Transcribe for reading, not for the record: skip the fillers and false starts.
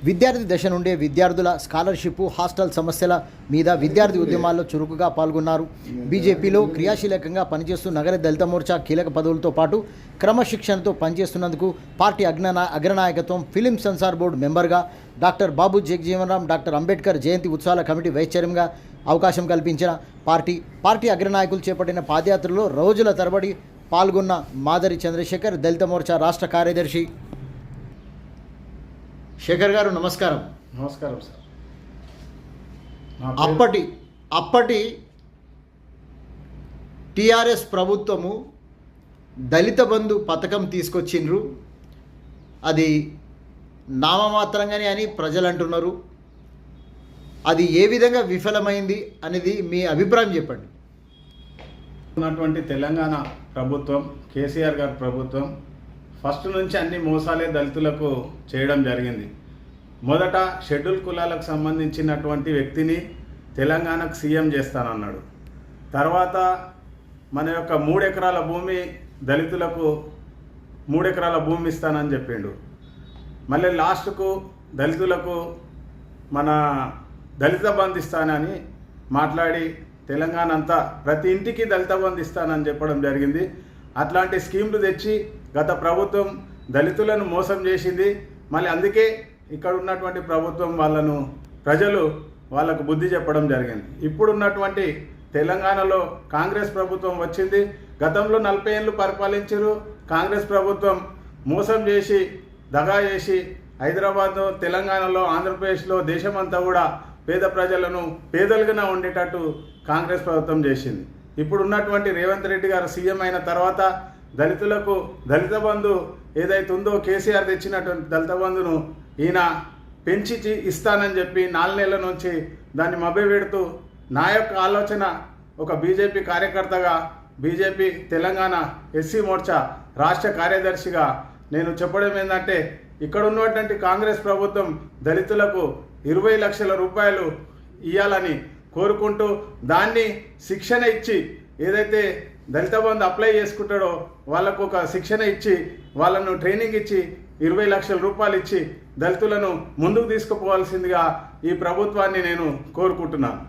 విద్యార్థి దశ నుండే విద్యార్థుల స్కాలర్షిప్, హాస్టల్ సమస్యల మీద విద్యార్థి ఉద్యమాల్లో చురుకుగా పాల్గొన్నారు. బీజేపీలో క్రియాశీలకంగా పనిచేస్తూ నగర దళిత మోర్చా కీలక పదవులతో పాటు క్రమశిక్షణతో పనిచేస్తున్నందుకు పార్టీ అగ్రనాయకత్వం ఫిలిం సెన్సార్ బోర్డు మెంబర్గా, డాక్టర్ బాబు జగజీవన్రామ్, డాక్టర్ అంబేద్కర్ జయంతి ఉత్సవాల కమిటీ వైస్ చైర్మన్గా అవకాశం కల్పించిన పార్టీ అగ్రనాయకులు చేపట్టిన పాదయాత్రలో రోజుల తరబడి పాల్గొన్న మాదరి చంద్రశేఖర్, దళిత మోర్చా రాష్ట్ర కార్యదర్శి. శేఖర్ గారు నమస్కారం. నమస్కారం సార్. అప్పటి టిఆర్ఎస్ ప్రభుత్వము దళిత బంధు పథకం తీసుకొచ్చిండ్రు. అది నామమాత్రంగానే అని ప్రజలు అంటున్నారు. అది ఏ విధంగా విఫలమైంది అనేది మీ అభిప్రాయం చెప్పండి. ఉన్నటువంటి తెలంగాణ ప్రభుత్వం, కేసీఆర్ గారి ప్రభుత్వం ఫస్ట్ నుంచి అన్ని మోసాలే దళితులకు చేయడం జరిగింది. మొదట షెడ్యూల్ కులాలకు సంబంధించినటువంటి వ్యక్తిని తెలంగాణకు సీఎం చేస్తానన్నాడు. తర్వాత మన యొక్క 3 ఎకరాల భూమి దళితులకు 3 ఎకరాల భూమి ఇస్తానని చెప్పిండు. మళ్ళీ లాస్ట్కు దళితులకు మన దళిత బంధు ఇస్తానని మాట్లాడి తెలంగాణ అంతా ప్రతి ఇంటికి దళిత బంధు ఇస్తానని చెప్పడం జరిగింది. అట్లాంటి స్కీమ్లు తెచ్చి గత ప్రభుత్వం దళితులను మోసం చేసింది. మళ్ళీ అందుకే ఇక్కడ ఉన్నటువంటి ప్రభుత్వం ప్రజలు వాళ్ళకు బుద్ధి చెప్పడం జరిగింది. ఇప్పుడున్నటువంటి తెలంగాణలో కాంగ్రెస్ ప్రభుత్వం వచ్చింది. గతంలో 40 ఏళ్ళు పరిపాలించారు. కాంగ్రెస్ ప్రభుత్వం మోసం చేసి, దగా చేసి హైదరాబాద్లో, తెలంగాణలో, ఆంధ్రప్రదేశ్లో, దేశమంతా కూడా పేద ప్రజలను పేదలుగా ఉండేటట్టు కాంగ్రెస్ ప్రభుత్వం చేసింది. ఇప్పుడు ఉన్నటువంటి రేవంత్ రెడ్డి గారు సీఎం అయిన తర్వాత దళితులకు దళిత బంధు ఏదైతే ఉందో కేసీఆర్ తెచ్చినటువంటి దళిత బంధును ఈయన పెంచి ఇస్తానని చెప్పి 4 నెలల నుంచి దాన్ని మభ్యపెడుతూ, నా యొక్క ఆలోచన ఒక బీజేపీ కార్యకర్తగా, బీజేపీ తెలంగాణ ఎస్సీ మోర్చా రాష్ట్ర కార్యదర్శిగా నేను చెప్పడం ఏంటంటే, ఇక్కడ ఉన్నటువంటి కాంగ్రెస్ ప్రభుత్వం దళితులకు 20 లక్షల రూపాయలు ఇవ్వాలని కోరుకుంటూ, దాన్ని శిక్షణ ఇచ్చి, ఏదైతే దళిత బంధు అప్లై చేసుకుంటాడో వాళ్ళకు ఒక శిక్షణ ఇచ్చి, వాళ్ళను ట్రైనింగ్ ఇచ్చి 20 లక్షల రూపాయలు ఇచ్చి దళితులను ముందుకు తీసుకుపోవాల్సిందిగా ఈ ప్రభుత్వాన్ని నేను కోరుకుంటున్నాను.